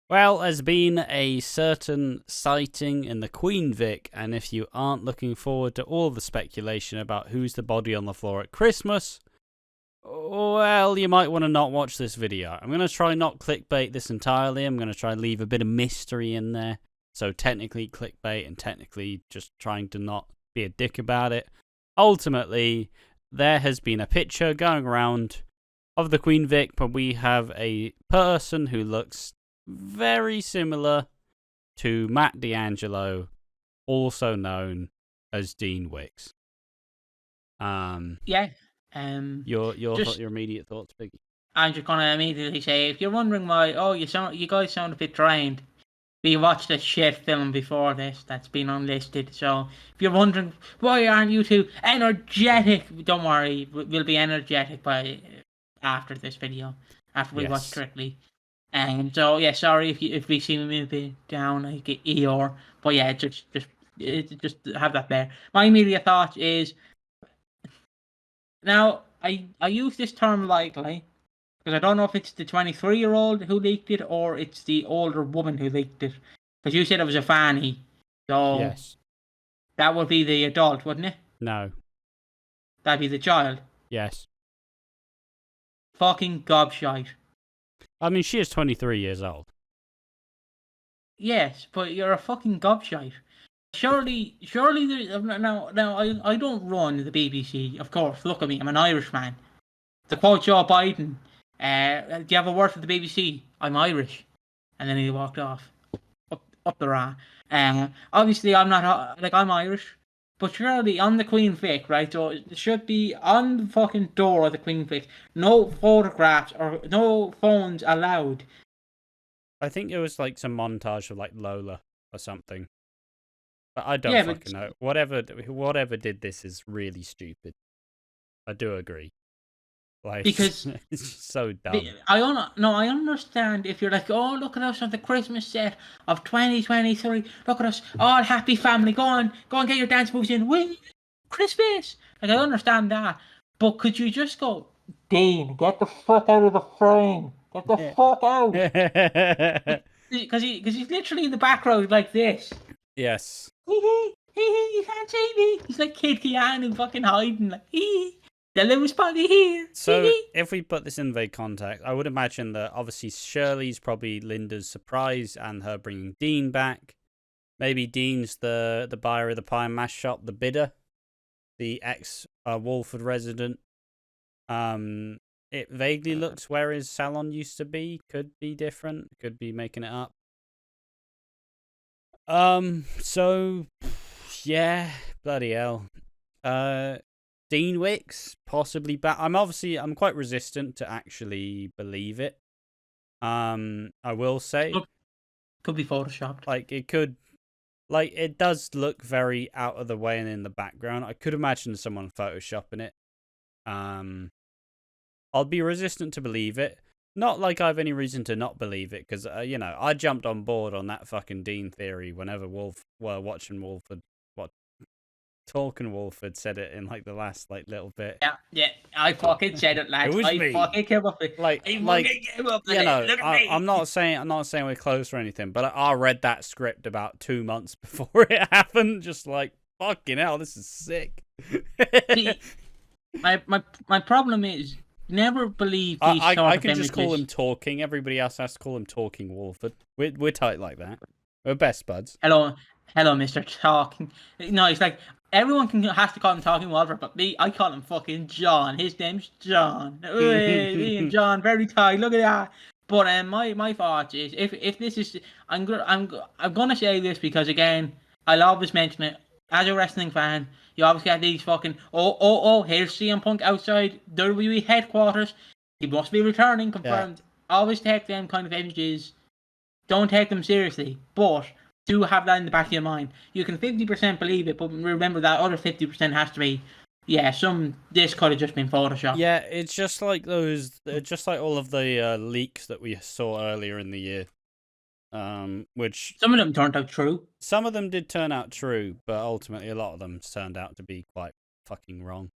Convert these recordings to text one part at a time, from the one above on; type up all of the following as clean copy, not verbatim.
Well, there's been a certain sighting in the Queen Vic, and if you aren't looking forward to all the speculation about who's the body on the floor at Christmas, well, you might want to not watch this video. I'm going to try not clickbait this entirely. I'm going to try and leave a bit of mystery in there. So technically clickbait and technically just trying to not be a dick about it. Ultimately, there has been a picture going around of the Queen Vic, but we have a person who looks very similar to Matt D'Angelo, also known as Dean Wicks. Yeah. Your immediate thoughts, Biggie? I'm just gonna immediately say, if you're wondering why, you guys sound a bit drained. We watched a shit film before this that's been unlisted. So if you're wondering why aren't you two energetic, don't worry, we'll be energetic after this video, after we watch Strictly. And so yeah, sorry if we seem a bit down, like Eeyore, but yeah, just have that there. My immediate thought is, now I use this term lightly because I don't know if it's the 23-year-old who leaked it or it's the older woman who leaked it. Because you said it was a fanny, so yes, that would be the adult, wouldn't it? No. That'd be the child. Yes. Fucking gobshite. I mean, she is 23 years old. Yes, but you're a fucking gobshite. Surely, now, I don't run the BBC, of course. Look at me, I'm an Irishman. To quote Joe Biden, do you have a word for the BBC? I'm Irish. And then he walked off. Up the ra. Obviously, I'm not, I'm Irish. But surely on the Queen Vic, right? So it should be on the fucking door of the Queen Vic. No photographs or no phones allowed. I think it was like some montage of like Lola or something. But I don't fucking know. Whatever did this is really stupid. I do agree. Like, because it's so dumb. I understand if you're like, oh, look at us on the Christmas set of 2023. Look at us, all happy family. Go on, get your dance moves in. Win Christmas. Like, I understand that, but could you just go, Dean, get the fuck out of the frame. Get the fuck out. Because he's literally in the background like this. Yes. You can't see me. He's like Kid Keanu fucking hiding. Like, the little spotty here. So, if we put this in vague context, I would imagine that obviously Shirley's probably Linda's surprise and her bringing Dean back. Maybe Dean's the buyer of the pie and mash shop, the bidder, the ex-Walford resident. It vaguely looks where his salon used to be. Could be different. Could be making it up. So, yeah, bloody hell. Dean Wicks possibly back. I'm quite resistant to actually believe it. I will say, could be photoshopped. Like it does look very out of the way and in the background. I could imagine someone photoshopping it. I'll be resistant to believe it. Not like I have any reason to not believe it, because I jumped on board on that fucking Dean theory whenever Watching Walford. Talking Walford said it in like the last little bit. Yeah, I fucking said it, lads. I fucking came up with I'm not saying we're close or anything, but I read that script about 2 months before it happened, just like, fucking hell, this is sick. See, my problem is, never believe these sort of I can images. just call him Talking. Everybody else has to call him Talking Walford. We're tight like that. We're best buds. Hello, Mr. Talking. No, it's like everyone has to call him Talking Walford, but me, I call him fucking John. His name's John. Me and John, very tight. Look at that. But my thought is, if this is, I'm gonna say this because again, I'll always mention it. As a wrestling fan, you obviously have these fucking here's CM Punk outside WWE headquarters. He must be returning, confirmed. Yeah. Always take them kind of images. Don't take them seriously, but do have that in the back of your mind. You can 50% believe it, but remember that other 50% has to be, this could have just been Photoshop. Yeah, it's just like just like all of the leaks that we saw earlier in the year. Which some of them turned out true. Some of them did turn out true, but ultimately a lot of them turned out to be quite fucking wrong.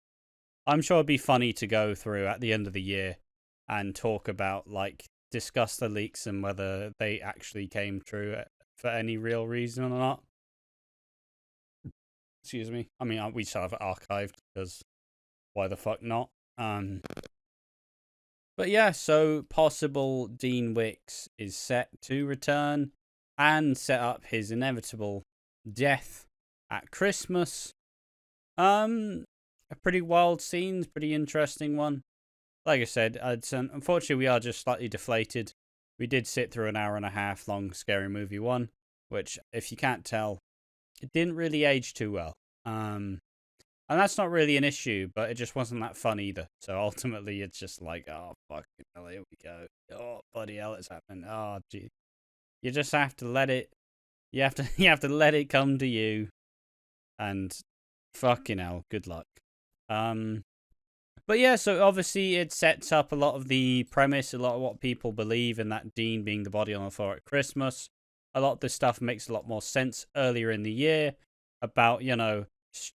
I'm sure it'd be funny to go through at the end of the year and talk about like discuss the leaks and whether they actually came true for any real reason or not. Excuse me. I mean, we still have it archived because why the fuck not? But yeah, so possible Dean Wicks is set to return and set up his inevitable death at Christmas. A pretty wild scene, pretty interesting one. Like I said, unfortunately we are just slightly deflated. We did sit through an 1.5 hour long Scary Movie 1, which, if you can't tell, it didn't really age too well. And that's not really an issue, but it just wasn't that fun either. So ultimately, it's just like, oh, fucking hell, here we go. Oh, bloody hell, it's happening. Oh, gee. You just have to let it, you have to let it come to you. And fucking hell, good luck. But yeah, so obviously it sets up a lot of the premise, a lot of what people believe in that Dean being the body on the floor at Christmas. A lot of this stuff makes a lot more sense earlier in the year about, you know,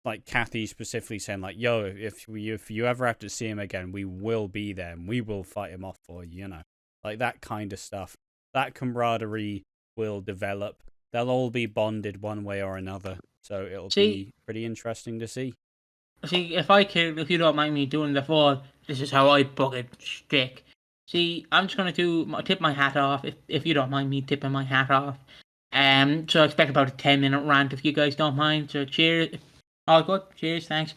like Kathy specifically saying like, yo, if you ever have to see him again, we will be there and we will fight him off for you, you know, like that kind of stuff. That camaraderie will develop. They'll all be bonded one way or another, so it'll be pretty interesting to see. See, if you don't mind me doing the fall, this is how I fucking stick. See, I'm just gonna tip my hat off, if you don't mind me tipping my hat off. So I expect about a 10-minute rant if you guys don't mind. So cheers. All good. Cheers. Thanks.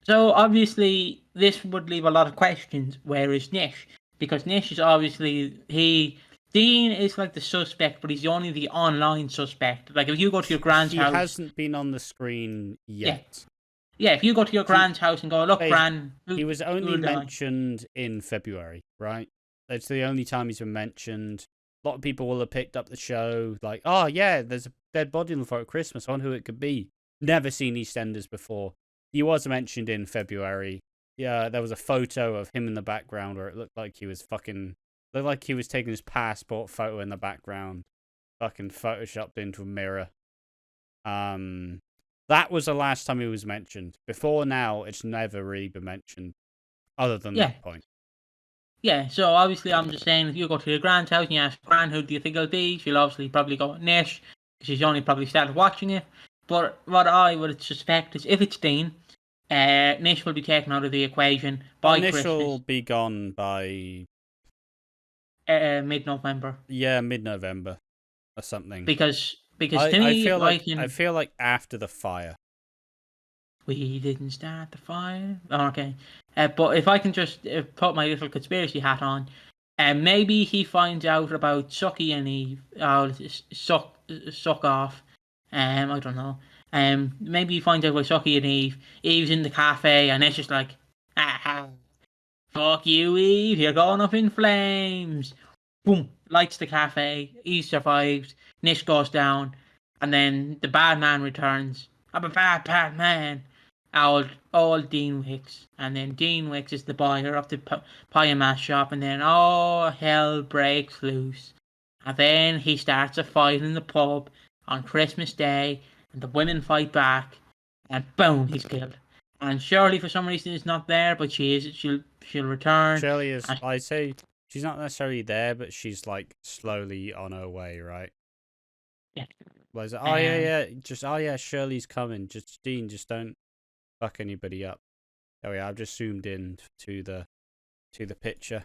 So obviously this would leave a lot of questions. Where is Nish? Because Nish is obviously Dean is like the suspect, but he's only the online suspect. Like if you go to your grand's house, he hasn't been on the screen yet. Yeah, if you go to your grand's house and go, look, Gran, he was only mentioned in February, right? That's the only time he's been mentioned. A lot of people will have picked up the show, like, oh yeah, there's a dead body on the floor at Christmas. I wonder who it could be. Never seen EastEnders before. He was mentioned in February. Yeah, there was a photo of him in the background where it looked like he was taking his passport photo in the background, fucking photoshopped into a mirror. That was the last time he was mentioned. Before now, it's never really been mentioned, other than that point. Yeah, so obviously I'm just saying, if you go to your grand's house and you ask Gran, who do you think it'll be? She'll obviously probably go Nish, because she's only probably started watching it. But what I would suspect is if it's Dean, Nish will be taken out of the equation by Christmas. Nish will be gone by mid-November. Yeah, mid-November or something. Because I feel like after the fire. We didn't start the fire. Oh, okay. But if I can just put my little conspiracy hat on, maybe he finds out about Suki and Eve. Suck off. I don't know. Maybe he finds out about Suki and Eve. Eve's in the cafe, and it's just like, fuck you, Eve. You're going up in flames. Boom. Lights the cafe. Eve survives. Nish goes down, and then the bad man returns. I'm a bad man. All Dean Wicks, and then Dean Wicks is the buyer of the pie and mash shop, and then all hell breaks loose, and then he starts a fight in the pub on Christmas Day, and the women fight back, and boom, he's killed. And Shirley, for some reason, is not there, but she'll return. Shirley is, I'd say, she's not necessarily there, but she's like slowly on her way, right? Yeah. Well, yeah, Shirley's coming. Just Dean, just don't fuck anybody up. Oh yeah, I've just zoomed in to the picture.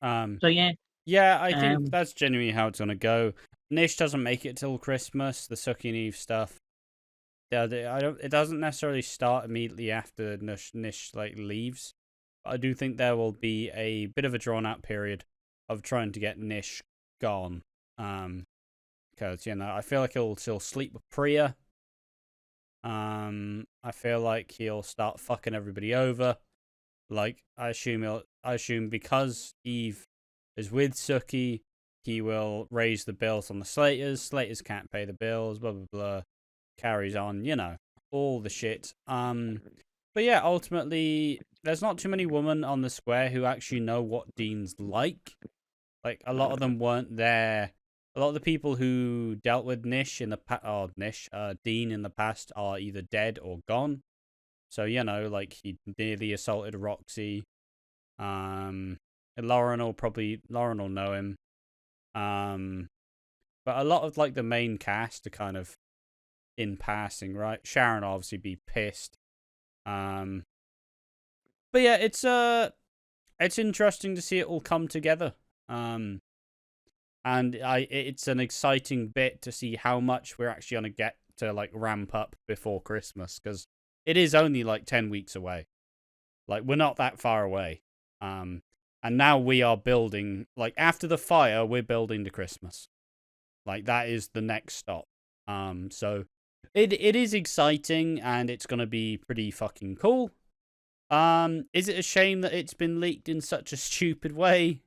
So yeah. Yeah, I think that's genuinely how it's gonna go. Nish doesn't make it till Christmas. The Suki and Eve stuff. It doesn't necessarily start immediately after Nish like leaves. But I do think there will be a bit of a drawn out period of trying to get Nish gone. Because I feel like he'll sleep with Priya. I feel like he'll start fucking everybody over. Like I assume because Eve is with Suki, he will raise the bills on the Slaters. Slaters can't pay the bills. Blah blah blah. Carries on, all the shit. But yeah, ultimately, there's not too many women on the square who actually know what Dean's like. Like a lot of them weren't there. A lot of the people who dealt with Dean in the past are either dead or gone. So, like he nearly assaulted Roxy. Lauren will know him. But a lot of like the main cast are kind of in passing, right? Sharon will obviously be pissed. But yeah, it's interesting to see it all come together. And it's an exciting bit to see how much we're actually gonna get to like ramp up before Christmas, because it is only like 10 weeks away. Like, we're not that far away. And now we are building, like, after the fire, we're building to Christmas. Like, that is the next stop. So it is exciting, and it's gonna be pretty fucking cool. Is it a shame that it's been leaked in such a stupid way?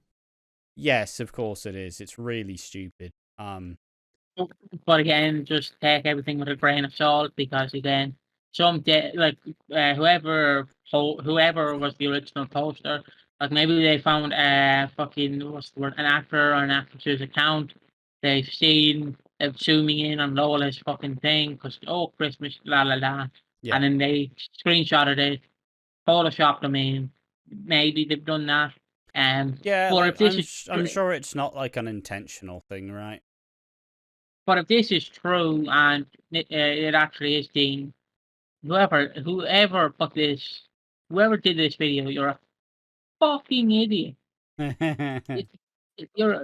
Yes, of course it is. It's really stupid. But again, just take everything with a grain of salt, because again, whoever was the original poster, like maybe they found what's the word, an actor or an actress's account. They've seen them zooming in on Lola's fucking thing because Christmas la la la, Yeah. and then they screenshotted it, photoshopped them in. Maybe they've done that. Yeah, But like, if this I'm sure it's not like an intentional thing, right? But if this is true and it actually is Dean, whoever whoever did this video, you're a fucking idiot. It- you're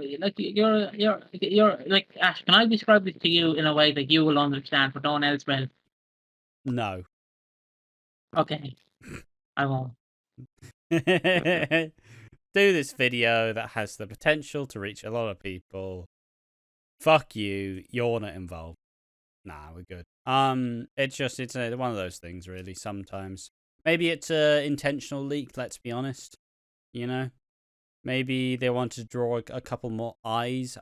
like Ash. Can I describe this to you in a way that you will understand, but no one else will? No. Okay, I won't. Do this video that has the potential to reach a lot of people. Fuck you, you're not involved. Nah, we're good. It's one of those things, really. Sometimes maybe it's a intentional leak. Let's be honest. You know, maybe they want to draw a couple more eyes.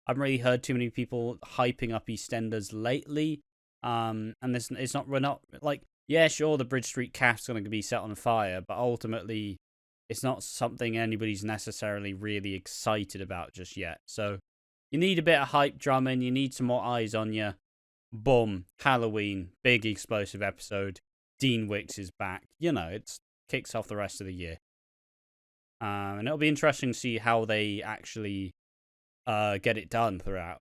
I've really heard too many people hyping up EastEnders lately. And we're not like, yeah, sure, the Bridge Street calf's going to be set on fire, but ultimately, it's not something anybody's necessarily really excited about just yet. So you need a bit of hype drumming. You need some more eyes on you. Boom, Halloween, big explosive episode. Dean Wicks is back. You know, it kicks off the rest of the year. And it'll be interesting to see how they actually get it done throughout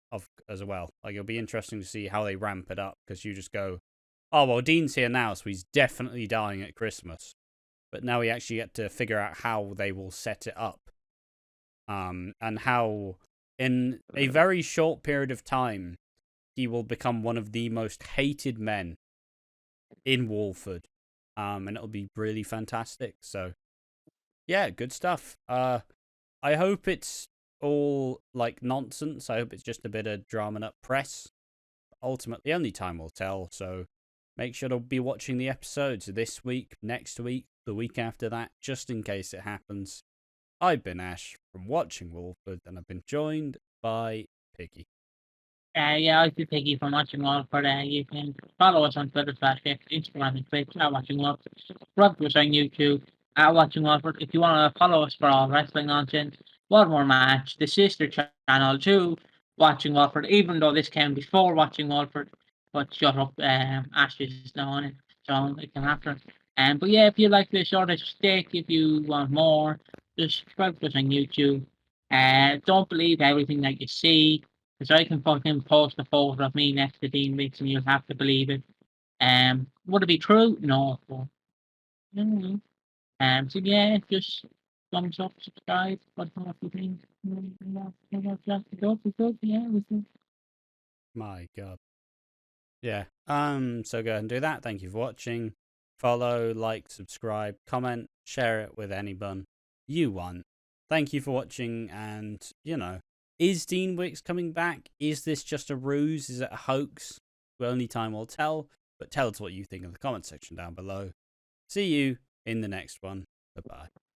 as well. Like, it'll be interesting to see how they ramp it up, because you just go, oh, well, Dean's here now, so he's definitely dying at Christmas. But now we actually get to figure out how they will set it up. And how, in a very short period of time, he will become one of the most hated men in Walford. And it'll be really fantastic. So, yeah, good stuff. I hope it's all like nonsense. I hope it's just a bit of drama up press. Ultimately, only time will tell. So make sure to be watching the episodes this week, next week, the week after that, just in case it happens. I've been Ash from Watching Walford, and I've been joined by Piggy. Yeah, I'd be Piggy from Watching Walford. You can follow us on Twitter, Instagram, and Twitch at Watching Walford. Subscribe to us on YouTube at Watching Walford. If you want to follow us for all wrestling nonsense, One More Match, the sister channel to Watching Walford, even though this came before Watching Walford. But shut up, Ash is now on it, so it can happen. But yeah, if you like this sort of stick, if you want more, just subscribe to us on YouTube. Don't believe everything that you see, because I can fucking post a photo of me next to Dean Wicks and you'll have to believe it. Would it be true? No. But, mm, so yeah, just thumbs up, subscribe, what do you think? Yeah, we good. My God. Yeah. So go ahead and do that. Thank you for watching. Follow, like, subscribe, comment, share it with anyone you want. Thank you for watching, and, you know, is Dean Wicks coming back? Is this just a ruse? Is it a hoax? Well, only time will tell, but tell us what you think in the comment section down below. See you in the next one. Bye-bye.